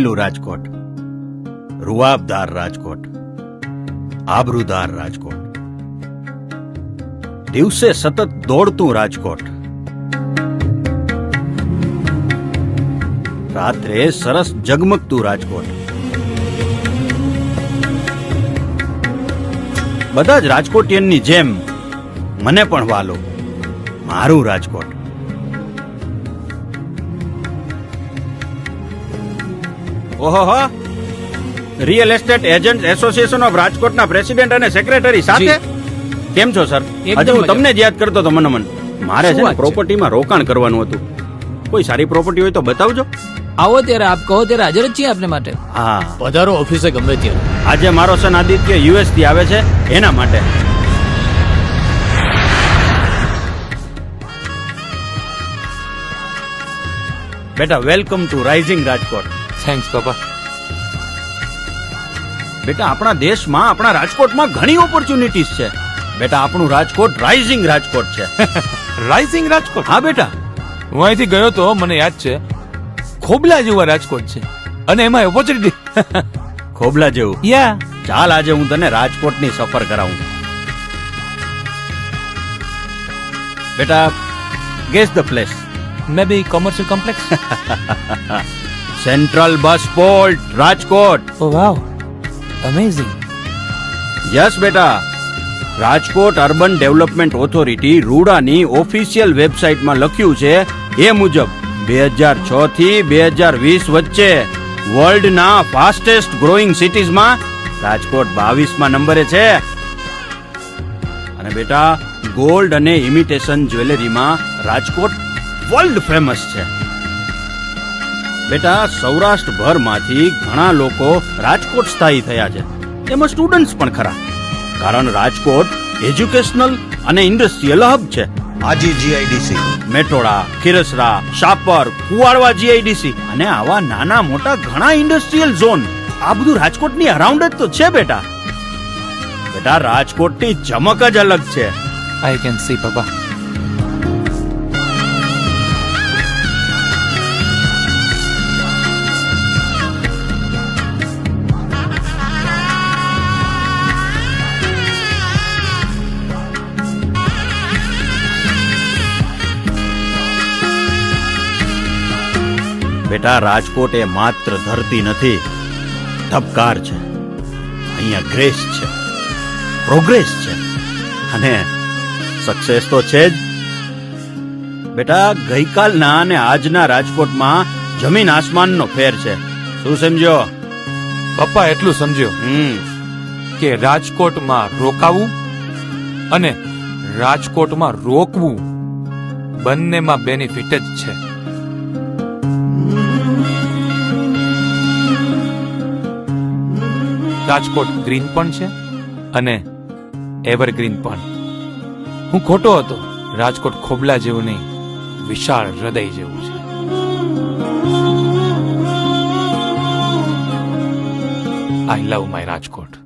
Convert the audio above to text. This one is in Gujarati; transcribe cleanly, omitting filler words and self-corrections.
રંગીલું રાજકોટ, રૂઆબદાર રાજકોટ, આબરૂદાર રાજકોટ, દિવસે સતત દોડતું રાજકોટ, રાત્રે સરસ જગમગતું રાજકોટ. બધા જ રાજકોટિયનની જેમ મને પણ વાલો મારું રાજકોટ. ઓહો, real estate agent association of રાજકોટના પ્રેસિડેન્ટ અને સેક્રેટરી સાથે કેમ છો સર? હજુ હું તમને જ યાદ કરતો હતો મનોમન. મારે છે પ્રોપર્ટીમાં રોકાણ કરવાનું હતું. કોઈ સારી પ્રોપર્ટી હોય તો બતાવજો. આવો ત્યારે આપ કહો ત્યારે હાજર જ છીએ આપને માટે. હા, પધારો ઓફિસે ગમે ત્યારે. આજે મારો સન આદિત્ય યુએસ થી આવે છે એના માટે. બેટા, welcome to rising Rajkot. Thanks પપ્પા. બેટા, આપણા દેશમાં, આપણા રાજકોટમાં ઘણી ઓપોર્ચ્યુનિટીઝ છે. બેટા, આપણું રાજકોટ રાઇઝિંગ રાજકોટ છે. રાઇઝિંગ રાજકોટ? હા બેટા, હું અહીંથી ગયો તો મને યાદ છે, ખોબલા જેવા રાજકોટ છે અને એમાં ઓપોર્ચ્યુનિટી. ખોબલા જેવું. યા ચાલ, આજે હું તને રાજકોટની સફર કરાવું. બેટા, guess the place. May be commercial complex. Central bus port Rajkot. Oh wow, amazing. Yes બેટા, રાજકોટ અર્બન ડેવલપમેન્ટ ઓથોરિટી રૂડાની ઓફિશિયલ વેબસાઇટમાં લખ્યું છે એ મુજબ 2006 થી 2020 વચ્ચે વર્લ્ડના ફાસ્ટેસ્ટ ગ્રોઈંગ સિટીઝમાં રાજકોટ 22મા નંબરે છે. અને બેટા, ગોલ્ડ અને ઇમિટેશન જ્વેલરીમાં રાજકોટ વર્લ્ડ ફેમસ છે. બેટા, સૌરાષ્ટ્રભરમાંથી ઘણા લોકો રાજકોટ સ્થાયી થયા છે. એમાં સ્ટુડન્ટ્સ પણ ખરા, કારણ રાજકોટ એજ્યુકેશનલ અને ઇન્ડસ્ટ્રીયલ હબ છે. આજી જીઆઈડીસી, મેટોડા, ખીરસરા, શાપર, કુવાડવા જીઆઈડીસી અને આવા નાના મોટા ઘણા ઇન્ડસ્ટ્રીયલ ઝોન, આ બધું રાજકોટની અરાઉન્ડ જ તો છે બેટા. બેટા, રાજકોટની ચમક જ અલગ છે. આઈ કેન સી પપ્પા. બેટા, રાજકોટ એ માત્ર ધરતી નથી, ધબકાર છે. અહીંયા ગ્રેસ છે, પ્રોગ્રેસ છે અને સક્સેસ તો છે જ. બેટા, ગઈકાલના અને આજના રાજકોટમાં જમીન આસમાનનો ફેર છે. શું સમજ્યો? પપ્પા એટલું સમજ્યો કે રાજકોટમાં રોકાવું અને રાજકોટમાં રોકવું બંનેમાં બેનિફિટ જ છે. રાજકોટ ગ્રીન પણ છે અને એવરગ્રીન પણ. હું ખોટો હતો. રાજકોટ ખોબલા જેવું નહીં, વિશાળ હૃદય જેવું છે. આઈ લવ માય રાજકોટ.